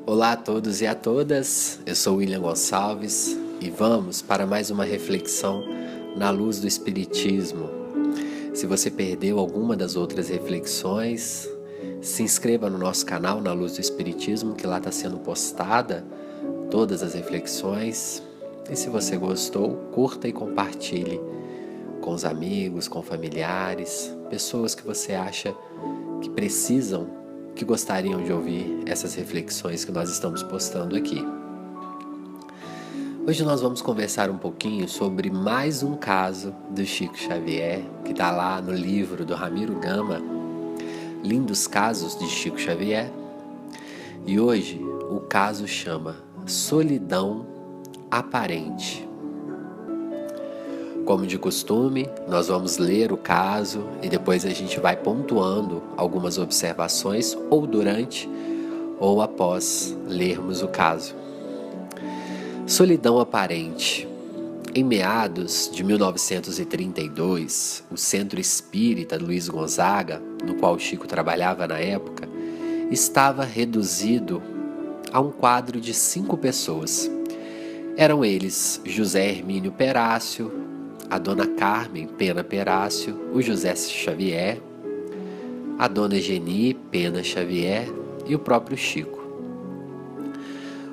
Olá a todos e a todas, eu sou William Gonçalves e vamos para mais uma reflexão na luz do Espiritismo. Se você perdeu alguma das outras reflexões, se inscreva no nosso canal Na Luz do Espiritismo, que lá está sendo postada todas as reflexões. E se você gostou, curta e compartilhe com os amigos, com familiares, pessoas que você acha que precisam, que gostariam de ouvir essas reflexões que nós estamos postando aqui. Hoje nós vamos conversar um pouquinho sobre mais um caso do Chico Xavier, que está lá no livro do Ramiro Gama, Lindos Casos de Chico Xavier. E hoje o caso chama Solidão Aparente. Como de costume, nós vamos ler o caso e depois a gente vai pontuando algumas observações, ou durante ou após lermos o caso. Solidão aparente. Em meados de 1932, o Centro Espírita Luiz Gonzaga, no qual Chico trabalhava na época, estava reduzido a um quadro de 5 pessoas. Eram eles José Hermínio Perácio, a dona Carmen Pena Perácio, o José Xavier, a dona Geni Pena Xavier e o próprio Chico.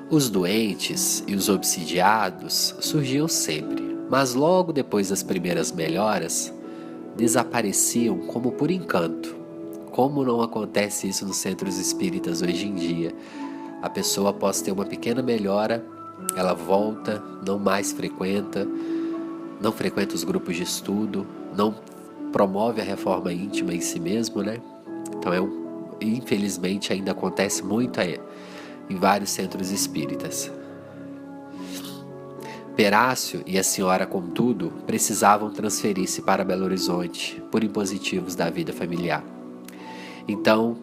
Os doentes e os obsidiados surgiam sempre, mas logo depois das primeiras melhoras, desapareciam como por encanto. Como não acontece isso nos centros espíritas hoje em dia? A pessoa, após ter uma pequena melhora, ela volta, não mais frequenta, não frequenta os grupos de estudo, não promove a reforma íntima em si mesmo, né? Então, infelizmente, ainda acontece muito em vários centros espíritas. Perácio e a senhora, contudo, precisavam transferir-se para Belo Horizonte por impositivos da vida familiar. Então,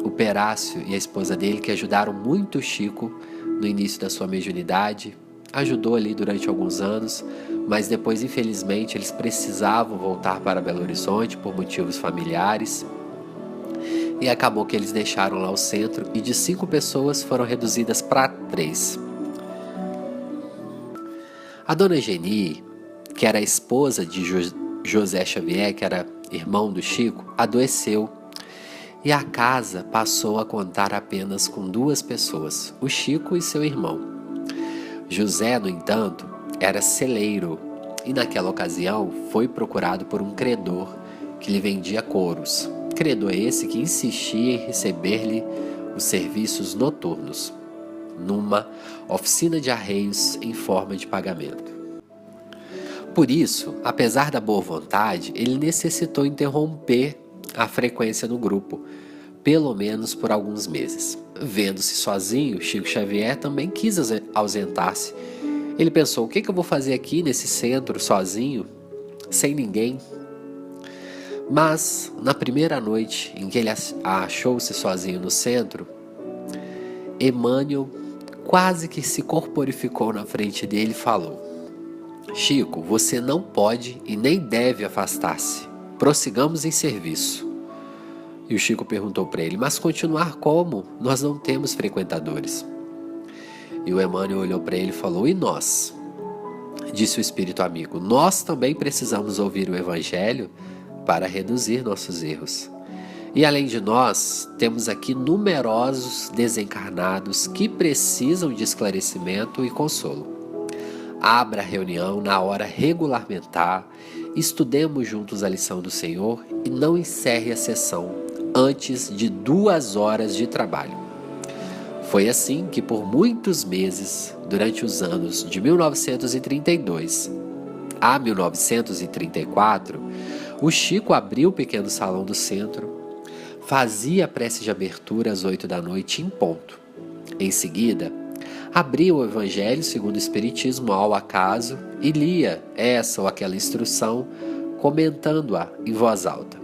o Perácio e a esposa dele, que ajudaram muito o Chico no início da sua mediunidade, ajudou ali durante alguns anos, mas depois, infelizmente, eles precisavam voltar para Belo Horizonte por motivos familiares, e acabou que eles deixaram lá o centro, e de 5 pessoas foram reduzidas para 3. A dona Geni, que era a esposa de José Xavier, que era irmão do Chico, adoeceu, e a casa passou a contar apenas com 2 pessoas, o Chico e seu irmão. José, no entanto, era celeiro e naquela ocasião foi procurado por um credor que lhe vendia couros. Credor esse que insistia em receber-lhe os serviços noturnos, numa oficina de arreios em forma de pagamento. Por isso, apesar da boa vontade, ele necessitou interromper a frequência no grupo, pelo menos por alguns meses. Vendo-se sozinho, Chico Xavier também quis ausentar-se. Ele pensou, o que eu vou fazer aqui nesse centro sozinho, sem ninguém? Mas, na primeira noite em que ele achou-se sozinho no centro, Emmanuel quase que se corporificou na frente dele e falou: Chico, você não pode e nem deve afastar-se. Prossigamos em serviço. E o Chico perguntou para ele, mas continuar como? Nós não temos frequentadores. E o Emmanuel olhou para ele e falou, e nós? Disse o espírito amigo, nós também precisamos ouvir o Evangelho para reduzir nossos erros. E além de nós, temos aqui numerosos desencarnados que precisam de esclarecimento e consolo. Abra a reunião na hora regulamentar, estudemos juntos a lição do Senhor e não encerre a sessão antes de 2 horas de trabalho. Foi assim que por muitos meses, durante os anos de 1932 a 1934, o Chico abriu o pequeno salão do centro, fazia a prece de abertura às 8 da noite em ponto. Em seguida, abria o Evangelho segundo o Espiritismo ao acaso e lia essa ou aquela instrução, comentando-a em voz alta.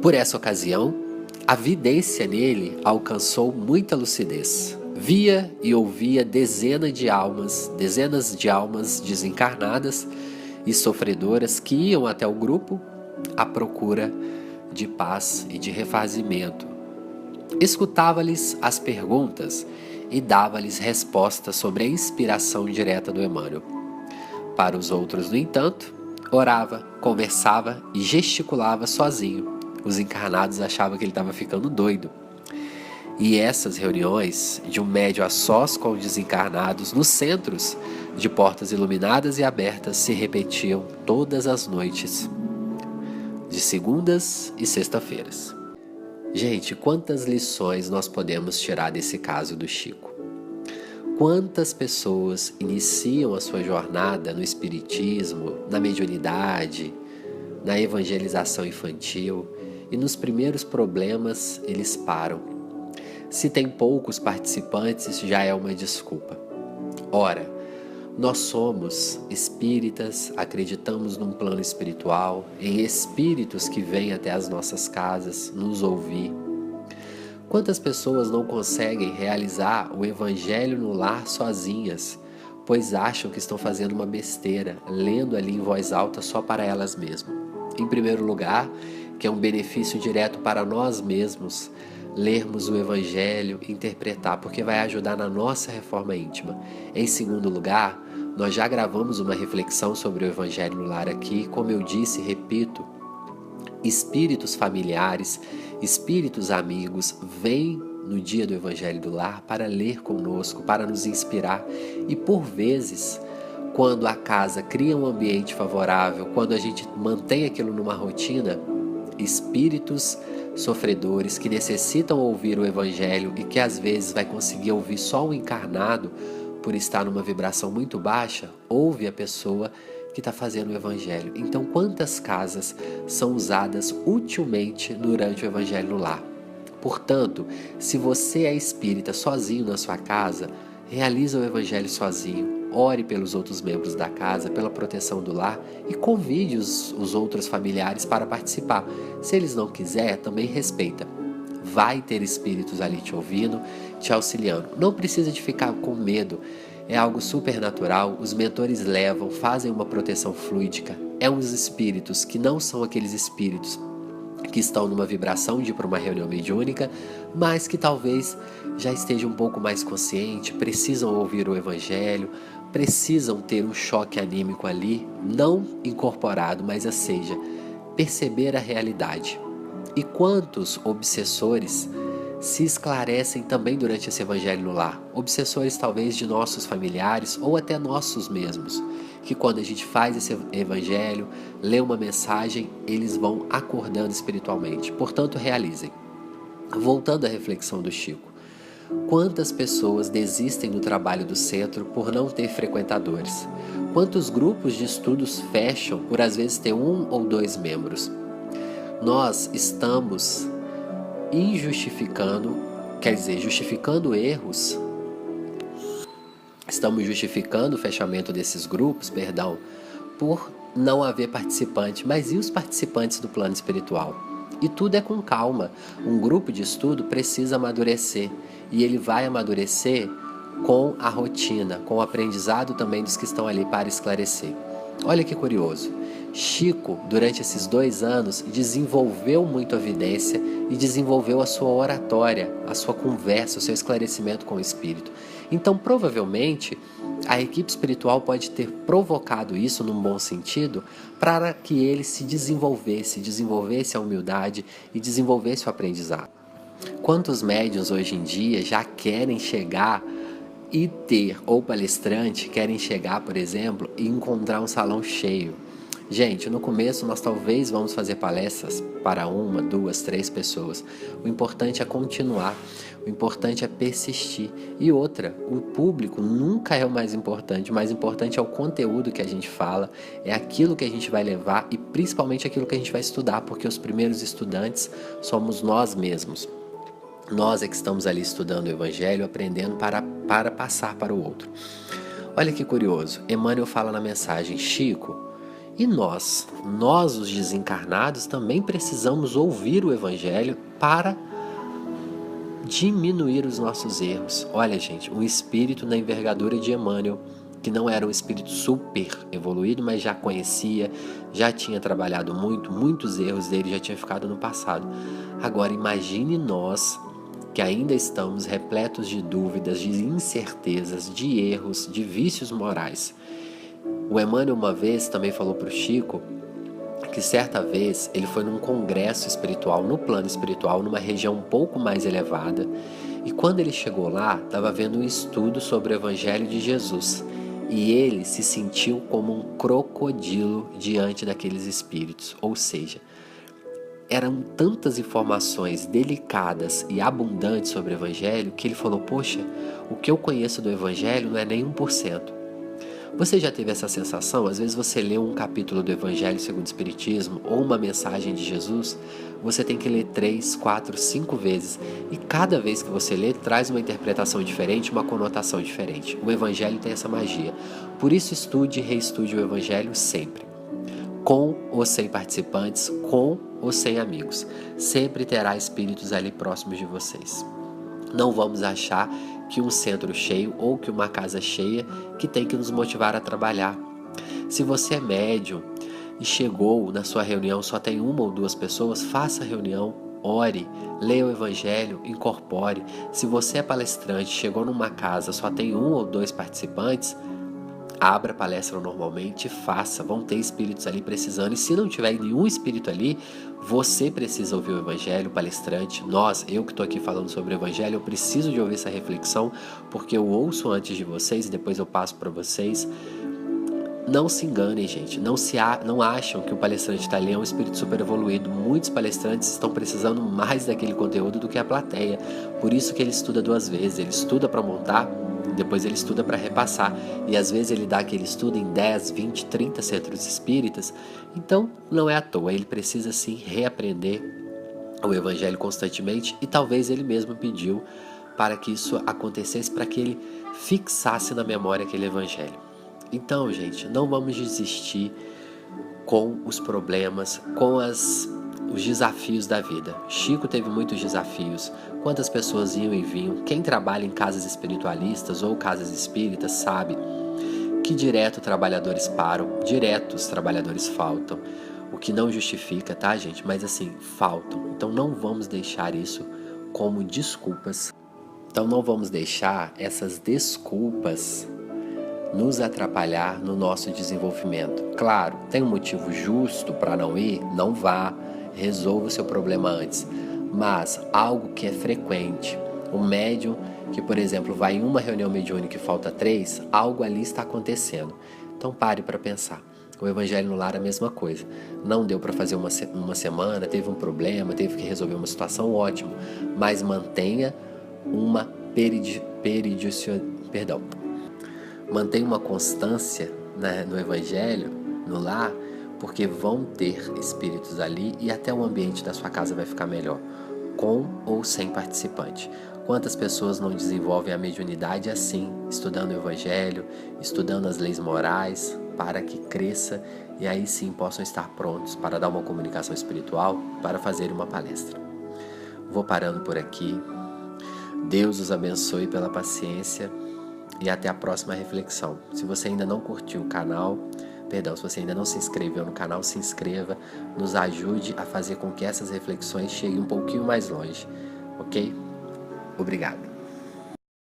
Por essa ocasião, a vidência nele alcançou muita lucidez. Via e ouvia dezenas de almas desencarnadas e sofredoras que iam até o grupo à procura de paz e de refazimento, Escutava-lhes as perguntas e dava-lhes respostas sobre a inspiração direta do Emmanuel. Para os outros, no entanto, orava, conversava e gesticulava sozinho. Os encarnados achavam que ele estava ficando doido. E essas reuniões, de um médio a sós com os desencarnados, nos centros de portas iluminadas e abertas, se repetiam todas as noites, de segundas e sexta-feiras. Gente, quantas lições nós podemos tirar desse caso do Chico? Quantas pessoas iniciam a sua jornada no espiritismo, na mediunidade, na evangelização infantil e nos primeiros problemas eles param. Se tem poucos participantes, já é uma desculpa. Ora, nós somos espíritas, acreditamos num plano espiritual, em espíritos que vêm até as nossas casas nos ouvir. Quantas pessoas não conseguem realizar o evangelho no lar sozinhas, pois acham que estão fazendo uma besteira, lendo ali em voz alta só para elas mesmas? Em primeiro lugar, que é um benefício direto para nós mesmos, lermos o evangelho e interpretar, porque vai ajudar na nossa reforma íntima. Em segundo lugar, nós já gravamos uma reflexão sobre o evangelho no lar aqui, como eu disse e repito, espíritos familiares, espíritos amigos, vêm no dia do Evangelho do Lar para ler conosco, para nos inspirar e por vezes, quando a casa cria um ambiente favorável, quando a gente mantém aquilo numa rotina, espíritos sofredores que necessitam ouvir o Evangelho e que às vezes vai conseguir ouvir só o encarnado por estar numa vibração muito baixa, ouve a pessoa que está fazendo o Evangelho. Então, quantas casas são usadas utilmente durante o Evangelho no lar? Portanto, se você é espírita sozinho na sua casa, realiza o Evangelho sozinho, ore pelos outros membros da casa, pela proteção do lar e convide os outros familiares para participar. Se eles não quiserem, também respeita. Vai ter espíritos ali te ouvindo, te auxiliando. Não precisa de ficar com medo. É algo super natural, os mentores levam, fazem uma proteção fluídica. É uns espíritos que não são aqueles espíritos que estão numa vibração de ir para uma reunião mediúnica, mas que talvez já estejam um pouco mais conscientes, precisam ouvir o Evangelho, precisam ter um choque anímico ali, não incorporado, mas seja, perceber a realidade. E quantos obsessores se esclarecem também durante esse evangelho no lar, obsessores talvez de nossos familiares ou até nossos mesmos, que quando a gente faz esse evangelho, lê uma mensagem, eles vão acordando espiritualmente, portanto realizem. Voltando à reflexão do Chico, quantas pessoas desistem do trabalho do centro por não ter frequentadores? Quantos grupos de estudos fecham por às vezes ter 1 ou 2 membros? Nós estamos justificando erros, estamos justificando o fechamento desses grupos, por não haver participante, mas e os participantes do plano espiritual? E tudo é com calma, um grupo de estudo precisa amadurecer, e ele vai amadurecer com a rotina, com o aprendizado também dos que estão ali para esclarecer. Olha que curioso, Chico, durante esses 2 anos, desenvolveu muito a vidência e desenvolveu a sua oratória, a sua conversa, o seu esclarecimento com o Espírito. Então, provavelmente, a equipe espiritual pode ter provocado isso num bom sentido para que ele se desenvolvesse a humildade e desenvolvesse o aprendizado. Quantos médiuns hoje em dia já querem chegar e ter, ou palestrante, querem chegar, por exemplo, e encontrar um salão cheio? Gente, no começo nós talvez vamos fazer palestras para 1, 2, 3 pessoas. O importante é continuar, o importante é persistir. E outra, o público nunca é o mais importante é o conteúdo que a gente fala, é aquilo que a gente vai levar e principalmente aquilo que a gente vai estudar, porque os primeiros estudantes somos nós mesmos. Nós é que estamos ali estudando o Evangelho, aprendendo para passar para o outro. Olha que curioso, Emmanuel fala na mensagem, Chico, e nós os desencarnados, também precisamos ouvir o Evangelho para diminuir os nossos erros. Olha, gente, um espírito na envergadura de Emmanuel, que não era um espírito super evoluído, mas já conhecia, já tinha trabalhado muitos erros dele já tinham ficado no passado. Agora, imagine nós, que ainda estamos repletos de dúvidas, de incertezas, de erros, de vícios morais. O Emmanuel uma vez também falou para o Chico que certa vez ele foi num congresso espiritual, no plano espiritual, numa região um pouco mais elevada, e quando ele chegou lá, estava vendo um estudo sobre o Evangelho de Jesus, e ele se sentiu como um crocodilo diante daqueles espíritos, ou seja, eram tantas informações delicadas e abundantes sobre o Evangelho que ele falou, poxa, o que eu conheço do Evangelho não é nem 1%. Você já teve essa sensação? Às vezes você lê um capítulo do Evangelho segundo o Espiritismo ou uma mensagem de Jesus, você tem que ler 3, 4, 5 vezes. E cada vez que você lê, traz uma interpretação diferente, uma conotação diferente. O Evangelho tem essa magia. Por isso estude e reestude o Evangelho sempre. Com ou sem participantes, com ou sem amigos. Sempre terá espíritos ali próximos de vocês. Não vamos achar que um centro cheio ou que uma casa cheia que tem que nos motivar a trabalhar. Se você é médium e chegou na sua reunião, só tem 1 ou 2 pessoas, faça a reunião, ore, leia o Evangelho, incorpore. Se você é palestrante, chegou numa casa, só tem 1 ou 2 participantes, abra a palestra normalmente, faça, vão ter espíritos ali precisando, e se não tiver nenhum espírito ali, você precisa ouvir o Evangelho, o palestrante, eu que estou aqui falando sobre o Evangelho, eu preciso de ouvir essa reflexão, porque eu ouço antes de vocês e depois eu passo para vocês. Não se enganem, gente, não acham que o palestrante está ali é um espírito super evoluído. Muitos palestrantes estão precisando mais daquele conteúdo do que a plateia, por isso que ele estuda 2 vezes, ele estuda para montar, depois ele estuda para repassar, e às vezes ele dá aquele estudo em 10, 20, 30 centros espíritas. Então não é à toa, ele precisa sim reaprender o Evangelho constantemente, e talvez ele mesmo pediu para que isso acontecesse, para que ele fixasse na memória aquele Evangelho. Então, gente, não vamos desistir com os problemas, com os desafios da vida. Chico teve muitos desafios. Quantas pessoas iam e vinham? Quem trabalha em casas espiritualistas ou casas espíritas sabe que direto trabalhadores param, direto os trabalhadores faltam. O que não justifica, tá, gente? Mas assim, faltam. Então não vamos deixar isso como desculpas. Então não vamos deixar essas desculpas nos atrapalhar no nosso desenvolvimento. Claro, tem um motivo justo para não ir? Não vá, resolva o seu problema antes. Mas algo que é frequente, o médium que, por exemplo, vai em uma reunião mediúnica e falta 3, algo ali está acontecendo. Então pare para pensar. O Evangelho no Lar é a mesma coisa. Não deu para fazer uma semana, teve um problema, teve que resolver uma situação, ótimo. Mas mantenha uma mantenha uma constância, né, no Evangelho, no lar, porque vão ter espíritos ali e até o ambiente da sua casa vai ficar melhor, com ou sem participante. Quantas pessoas não desenvolvem a mediunidade assim, estudando o Evangelho, estudando as leis morais, para que cresça e aí sim possam estar prontos para dar uma comunicação espiritual, para fazer uma palestra. Vou parando por aqui. Deus os abençoe pela paciência. E até a próxima reflexão. Se você ainda não curtiu o canal, se você ainda não se inscreveu no canal, se inscreva, nos ajude a fazer com que essas reflexões cheguem um pouquinho mais longe, ok? Obrigado.